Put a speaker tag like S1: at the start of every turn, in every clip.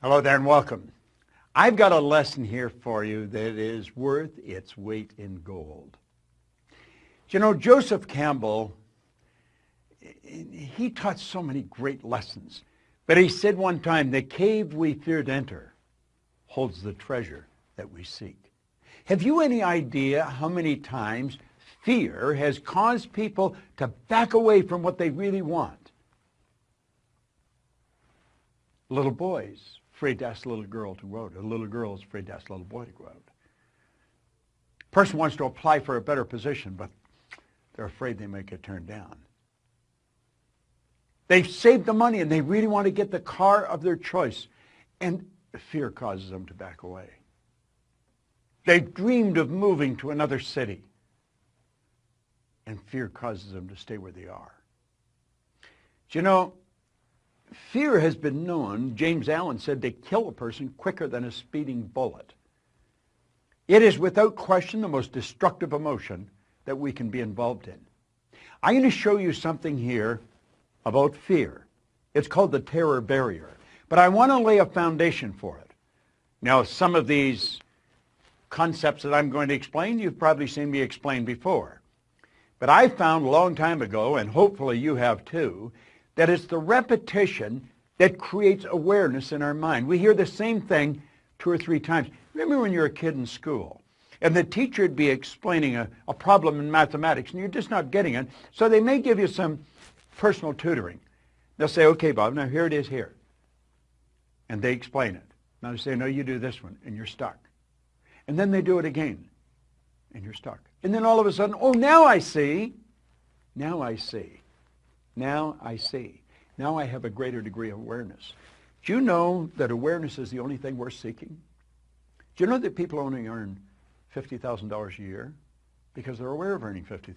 S1: Hello there and welcome. I've got a lesson here for you that is worth its weight in gold. You know, Joseph Campbell, he taught so many great lessons. But he said one time, the cave we fear to enter holds the treasure that we seek. Have you any idea how many times fear has caused people to back away from what they really want? Little boys afraid to ask a little girl to go out. A little girl is afraid to ask a little boy to go out. A person wants to apply for a better position, but they're afraid they might get turned down. They've saved the money and they really want to get the car of their choice, and fear causes them to back away. They've dreamed of moving to another city, and fear causes them to stay where they are. Do you know, fear has been known, James Allen said, to kill a person quicker than a speeding bullet. It is without question the most destructive emotion that we can be involved in. I'm going to show you something here about fear. It's called the terror barrier. But I want to lay a foundation for it. Now, some of these concepts that I'm going to explain, you've probably seen me explain before. But I found a long time ago, and hopefully you have too, that it's the repetition that creates awareness in our mind. We hear the same thing 2 or 3 times. Remember when you were a kid in school, and the teacher would be explaining a problem in mathematics, and you're just not getting it, so they may give you some personal tutoring. They'll say, okay, Bob, now here it is here. And they explain it. Now they say, no, you do this one, and you're stuck. And then they do it again, and you're stuck. And then all of a sudden, oh, now I see. Now I see. Now I see. Now I have a greater degree of awareness. Do you know that awareness is the only thing worth seeking? Do you know that people only earn $50,000 a year because they're aware of earning $50,000?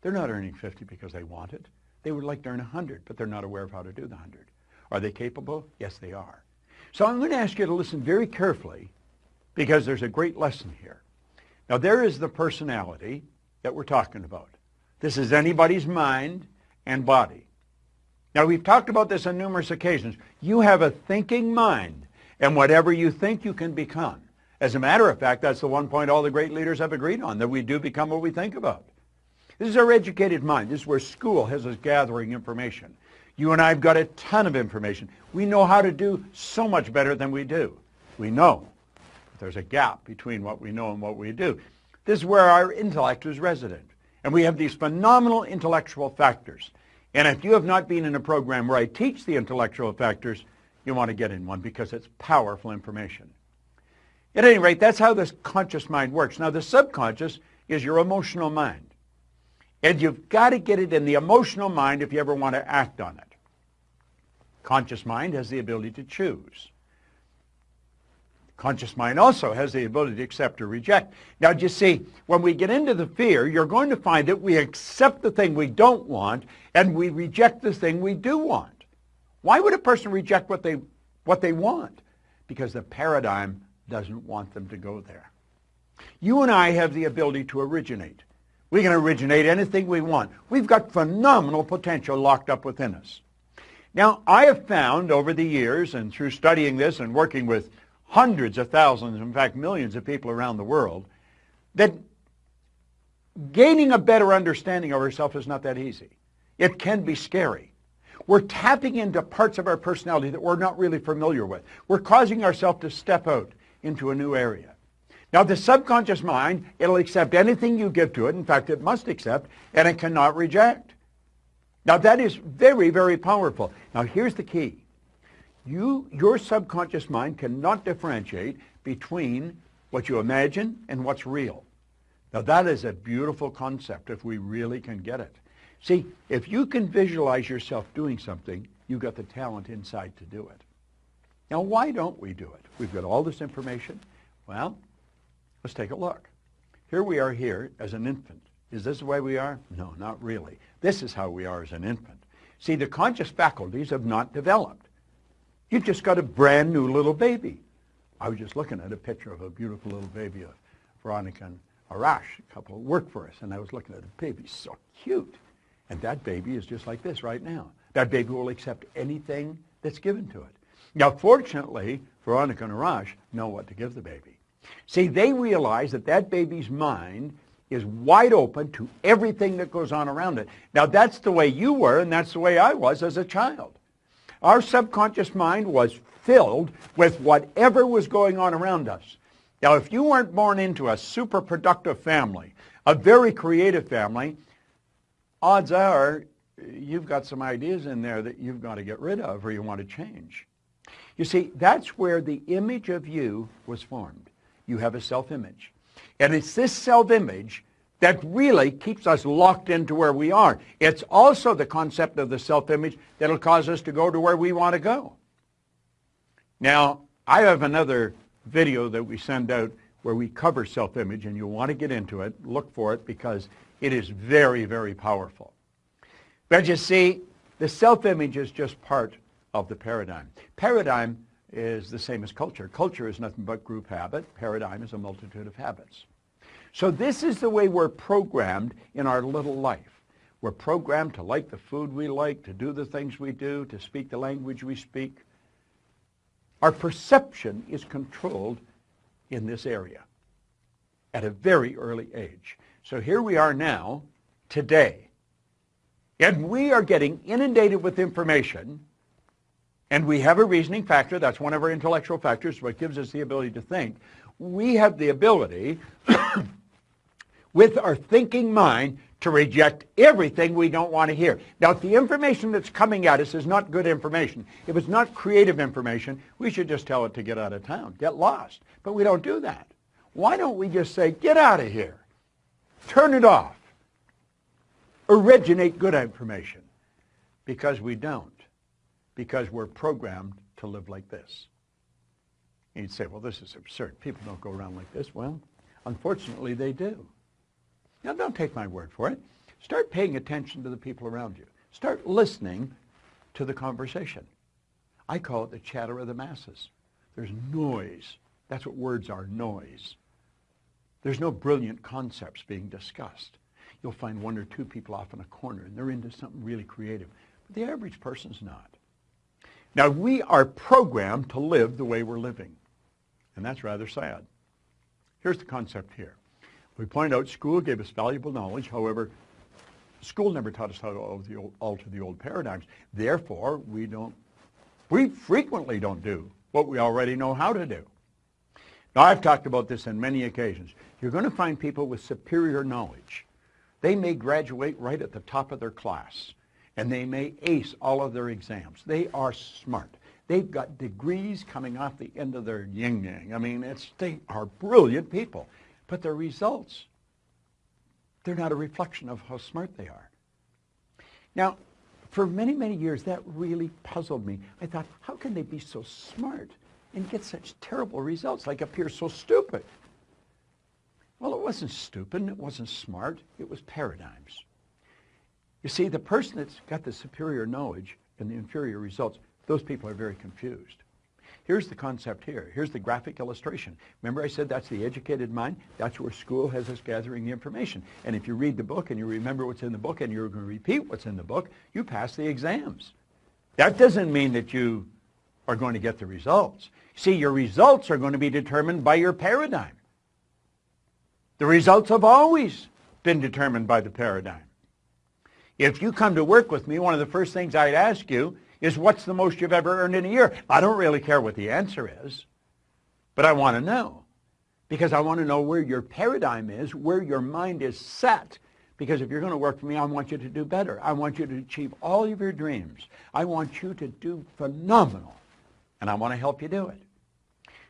S1: They're not earning 50 because they want it. They would like to earn 100, but they're not aware of how to do the 100. Are they capable? Yes, they are. So I'm going to ask you to listen very carefully because there's a great lesson here. Now, there is the personality that we're talking about. This is anybody's mind and body. Now, we've talked about this on numerous occasions. You have a thinking mind, and whatever you think, you can become. As a matter of fact, that's the one point all the great leaders have agreed on, that we do become what we think about. This is our educated mind. This is where school has us gathering information. You and I have got a ton of information. We know how to do so much better than we do. We know. But there's a gap between what we know and what we do. This is where our intellect is resident. And we have these phenomenal intellectual factors. And if you have not been in a program where I teach the intellectual factors, you want to get in one because it's powerful information. At any rate, that's how this conscious mind works. Now, the subconscious is your emotional mind. And you've got to get it in the emotional mind if you ever want to act on it. Conscious mind has the ability to choose. Conscious mind also has the ability to accept or reject. Now, you see, when we get into the fear, you're going to find that we accept the thing we don't want and we reject the thing we do want. Why would a person reject what they want? Because the paradigm doesn't want them to go there. You and I have the ability to originate. We can originate anything we want. We've got phenomenal potential locked up within us. Now, I have found over the years and through studying this and working with hundreds of thousands, in fact millions of people around the world, that gaining a better understanding of ourselves is not that easy. It can be scary. We're tapping into parts of our personality that we're not really familiar with. We're causing ourselves to step out into a new area. Now, the subconscious mind, it'll accept anything you give to it. In fact, it must accept, and it cannot reject. Now, that is very, very powerful. Now, here's the key. Your subconscious mind cannot differentiate between what you imagine and what's real. Now, that is a beautiful concept if we really can get it. See, if you can visualize yourself doing something, you've got the talent inside to do it. Now, why don't we do it? We've got all this information. Well, let's take a look. Here we are here as an infant. Is this the way we are? No, not really. This is how we are as an infant. See, the conscious faculties have not developed. You've just got a brand new little baby. I was just looking at a picture of a beautiful little baby of Veronica and Arash, a couple who work for us, and I was looking at a baby, so cute. And that baby is just like this right now. That baby will accept anything that's given to it. Now, fortunately, Veronica and Arash know what to give the baby. See, they realize that that baby's mind is wide open to everything that goes on around it. Now, that's the way you were, and that's the way I was as a child. Our subconscious mind was filled with whatever was going on around us. Now, if you weren't born into a super productive family, a very creative family, odds are you've got some ideas in there that you've got to get rid of or you want to change. You see, that's where the image of you was formed. You have a self-image. And it's this self-image that really keeps us locked into where we are. It's also the concept of the self-image that will cause us to go to where we want to go. Now, I have another video that we send out where we cover self-image, and you'll want to get into it. Look for it because it is very, very powerful. But you see, the self-image is just part of the paradigm. Paradigm is the same as culture. Culture is nothing but group habit. Paradigm is a multitude of habits. So this is the way we're programmed in our little life. We're programmed to like the food we like, to do the things we do, to speak the language we speak. Our perception is controlled in this area at a very early age. So here we are now, today, and we are getting inundated with information, and we have a reasoning factor. That's one of our intellectual factors, what gives us the ability to think. We have the ability, with our thinking mind, to reject everything we don't want to hear. Now, if the information that's coming at us is not good information, if it's not creative information, we should just tell it to get out of town, get lost. But we don't do that. Why don't we just say, get out of here, turn it off, originate good information? Because we don't. Because we're programmed to live like this. And you'd say, well, this is absurd. People don't go around like this. Well, unfortunately, they do. Now, don't take my word for it. Start paying attention to the people around you. Start listening to the conversation. I call it the chatter of the masses. There's noise. That's what words are, noise. There's no brilliant concepts being discussed. You'll find one or two people off in a corner, and they're into something really creative. But the average person's not. Now, we are programmed to live the way we're living, and that's rather sad. Here's the concept here. We point out school gave us valuable knowledge. However, school never taught us how to alter the old paradigms. Therefore, we frequently don't do what we already know how to do. Now, I've talked about this on many occasions. You're going to find people with superior knowledge. They may graduate right at the top of their class, and they may ace all of their exams. They are smart. They've got degrees coming off the end of their yin-yang. I mean, they are brilliant people. But their results, they're not a reflection of how smart they are. Now, for many, many years, that really puzzled me. I thought, how can they be so smart and get such terrible results, like appear so stupid? Well, it wasn't stupid, it wasn't smart, it was paradigms. You see, the person that's got the superior knowledge and the inferior results, those people are very confused. Here's the concept here. Here's the graphic illustration. Remember I said that's the educated mind? That's where school has us gathering the information. And if you read the book and you remember what's in the book and you're going to repeat what's in the book, you pass the exams. That doesn't mean that you are going to get the results. See, your results are going to be determined by your paradigm. The results have always been determined by the paradigm. If you come to work with me, one of the first things I'd ask you is, what's the most you've ever earned in a year? I don't really care what the answer is, but I want to know, because I want to know where your paradigm is, where your mind is set, because if you're going to work for me, I want you to do better. I want you to achieve all of your dreams. I want you to do phenomenal, and I want to help you do it.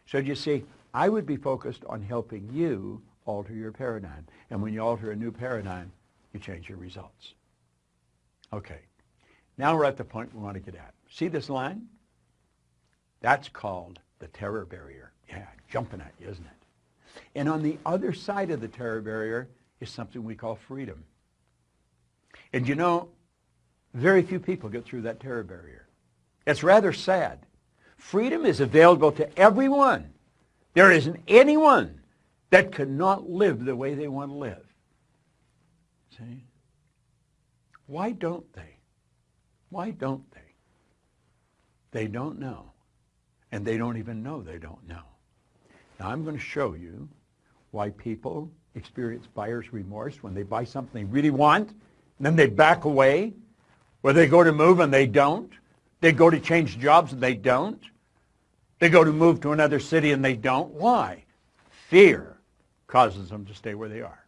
S1: So you see, I would be focused on helping you alter your paradigm, and when you alter a new paradigm, you change your results. Okay. Now we're at the point we want to get at. See this line? That's called the terror barrier. Yeah, jumping at you, isn't it? And on the other side of the terror barrier is something we call freedom. And you know, very few people get through that terror barrier. It's rather sad. Freedom is available to everyone. There isn't anyone that cannot live the way they want to live. See? Why don't they? Why don't they? They don't know. And they don't even know they don't know. Now I'm going to show you why people experience buyer's remorse when they buy something they really want, and then they back away, or they go to move and they don't. They go to change jobs and they don't. They go to move to another city and they don't. Why? Fear causes them to stay where they are.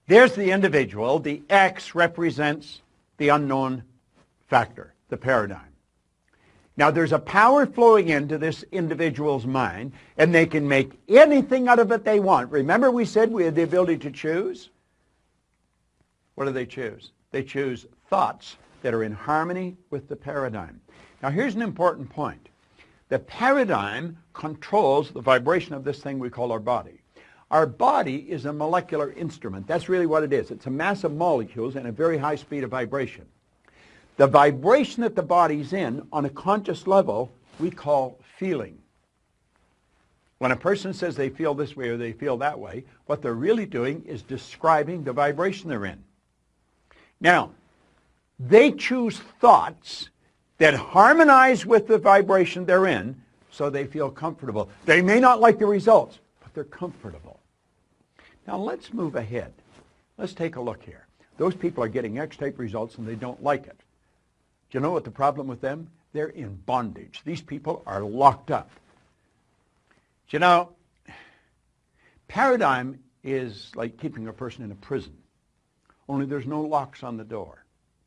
S1: There's the individual. The X represents the unknown factor, the paradigm. Now, there's a power flowing into this individual's mind, and they can make anything out of it they want. Remember we said we had the ability to choose? What do they choose? They choose thoughts that are in harmony with the paradigm. Now, here's an important point. The paradigm controls the vibration of this thing we call our body. Our body is a molecular instrument. That's really what it is. It's a mass of molecules and a very high speed of vibration. The vibration that the body's in on a conscious level we call feeling. When a person says they feel this way or they feel that way, what they're really doing is describing the vibration they're in. Now, they choose thoughts that harmonize with the vibration they're in so they feel comfortable. They may not like the results, but they're comfortable. Now let's move ahead. Let's take a look here. Those people are getting X-type results and they don't like it. Do you know what the problem with them? They're in bondage. These people are locked up. You know, paradigm is like keeping a person in a prison, only there's no locks on the door.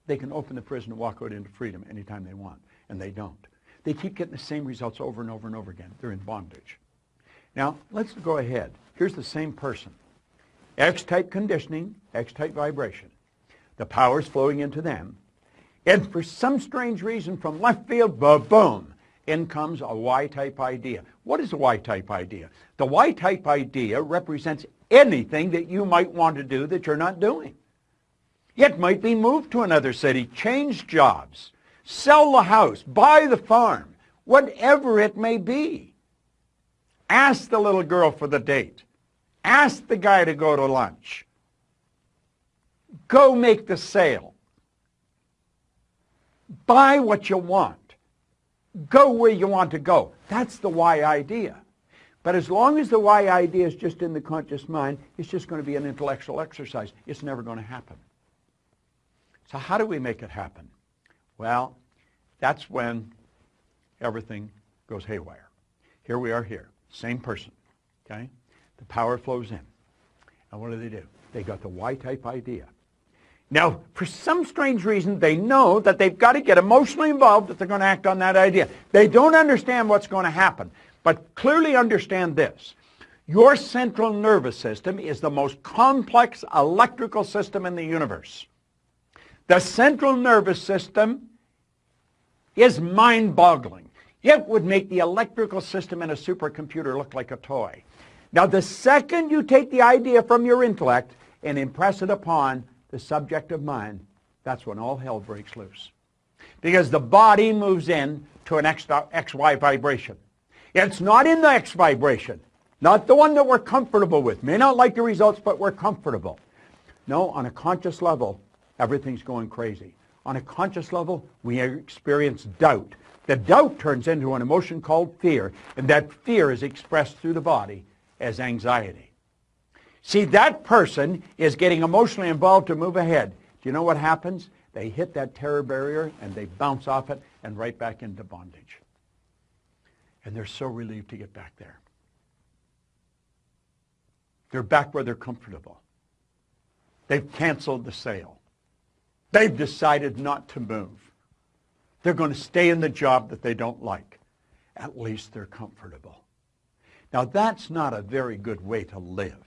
S1: They can open the prison and walk out into freedom anytime they want, and they don't. They keep getting the same results over and over and over again. They're in bondage. Now, let's go ahead. Here's the same person. X-type conditioning, X-type vibration. The power's flowing into them. And for some strange reason from left field, boom, in comes a Y-type idea. What is a Y-type idea? The Y-type idea represents anything that you might want to do that you're not doing. It might be move to another city, change jobs, sell the house, buy the farm, whatever it may be. Ask the little girl for the date. Ask the guy to go to lunch. Go make the sale. Buy what you want. Go where you want to go. That's the Y idea. But as long as the Y idea is just in the conscious mind, it's just going to be an intellectual exercise. It's never going to happen. So how do we make it happen? Well, that's when everything goes haywire. Here we are here, same person, okay? The power flows in. And what do? They got the Y-type idea. Now, for some strange reason, they know that they've got to get emotionally involved if they're going to act on that idea. They don't understand what's going to happen, but clearly understand this. Your central nervous system is the most complex electrical system in the universe. The central nervous system is mind-boggling. It would make the electrical system in a supercomputer look like a toy. Now, the second you take the idea from your intellect and impress it upon the subjective mind, that's when all hell breaks loose. Because the body moves in to an XY vibration. It's not in the X vibration, not the one that we're comfortable with. May not like the results, but we're comfortable. No, on a conscious level, everything's going crazy. On a conscious level, we experience doubt. The doubt turns into an emotion called fear, and that fear is expressed through the body as anxiety. See, that person is getting emotionally involved to move ahead. Do you know what happens? They hit that terror barrier and they bounce off it and right back into bondage. And they're so relieved to get back there. They're back where they're comfortable. They've canceled the sale. They've decided not to move. They're going to stay in the job that they don't like. At least they're comfortable. Now, that's not a very good way to live.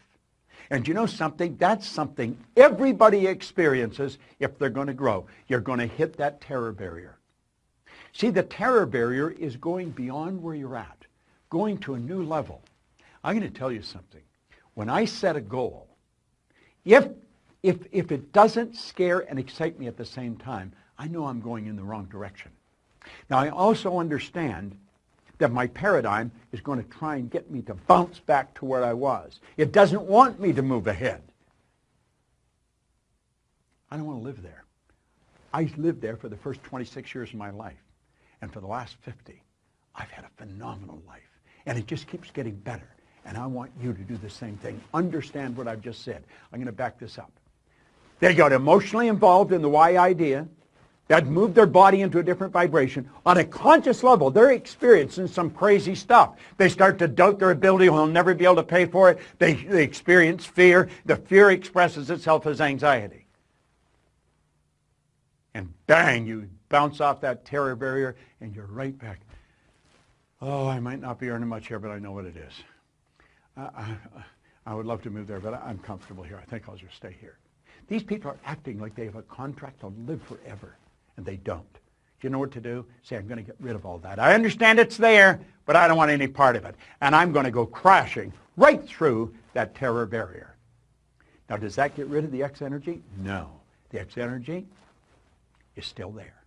S1: And you know something? That's something everybody experiences if they're going to grow. You're going to hit that terror barrier. See, the terror barrier is going beyond where you're at, going to a new level. I'm going to tell you something. When I set a goal, if it doesn't scare and excite me at the same time, I know I'm going in the wrong direction. Now, I also understand that my paradigm is going to try and get me to bounce back to where I was. It doesn't want me to move ahead. I don't want to live there. I lived there for the first 26 years of my life, and for the last 50. I've had a phenomenal life, and it just keeps getting better. And I want you to do the same thing. Understand what I've just said. I'm going to back this up. They got emotionally involved in the why idea. That moved their body into a different vibration. On a conscious level, they're experiencing some crazy stuff. They start to doubt their ability. They'll never be able to pay for it. They experience fear. The fear expresses itself as anxiety. And bang, you bounce off that terror barrier, and you're right back. Oh, I might not be earning much here, but I know what it is. I would love to move there, but I'm comfortable here. I think I'll just stay here. These people are acting like they have a contract to live forever, and they don't. Do you know what to do? Say, I'm going to get rid of all that. I understand it's there, but I don't want any part of it. And I'm going to go crashing right through that terror barrier. Now, does that get rid of the X energy? No. The X energy is still there,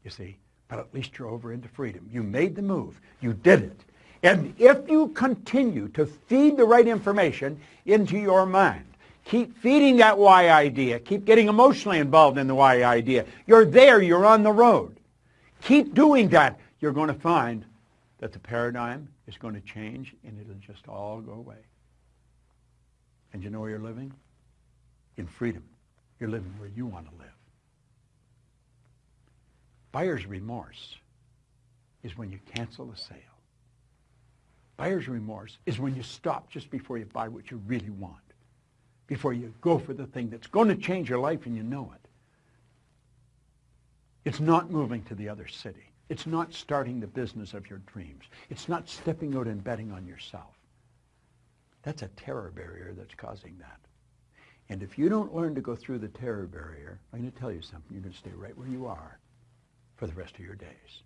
S1: you see. But at least you're over into freedom. You made the move. You did it. And if you continue to feed the right information into your mind, keep feeding that why idea, keep getting emotionally involved in the why idea, you're there, you're on the road. Keep doing that. You're going to find that the paradigm is going to change, and it'll just all go away. And you know where you're living? In freedom. You're living where you want to live. Buyer's remorse is when you cancel a sale. Buyer's remorse is when you stop just before you buy what you really want, before you go for the thing that's going to change your life and you know it. It's not moving to the other city. It's not starting the business of your dreams. It's not stepping out and betting on yourself. That's a terror barrier that's causing that. And if you don't learn to go through the terror barrier, I'm going to tell you something. You're going to stay right where you are for the rest of your days.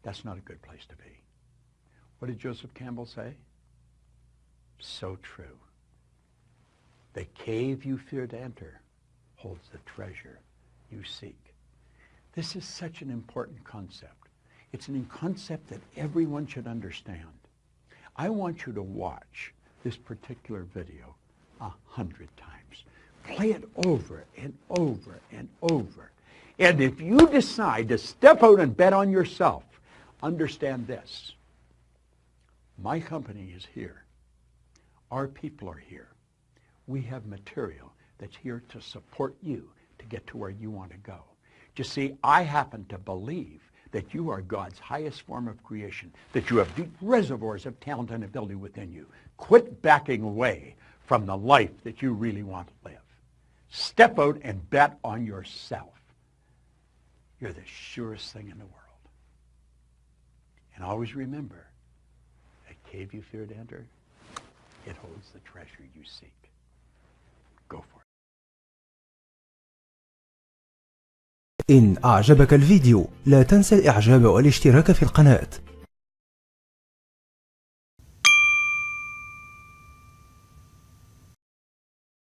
S1: That's not a good place to be. What did Joseph Campbell say? So true. The cave you fear to enter holds the treasure you seek. This is such an important concept. It's a concept that everyone should understand. I want you to watch this particular video 100 times. Play it over and over and over. And if you decide to step out and bet on yourself, understand this. My company is here. Our people are here. We have material that's here to support you to get to where you want to go. You see, I happen to believe that you are God's highest form of creation, that you have deep reservoirs of talent and ability within you. Quit backing away from the life that you really want to live. Step out and bet on yourself. You're the surest thing in the world. And always remember, that cave you fear to enter, it holds the treasure you seek. Go for it.
S2: إن أعجبك الفيديو لا تنسى الإعجاب والاشتراك في القناة.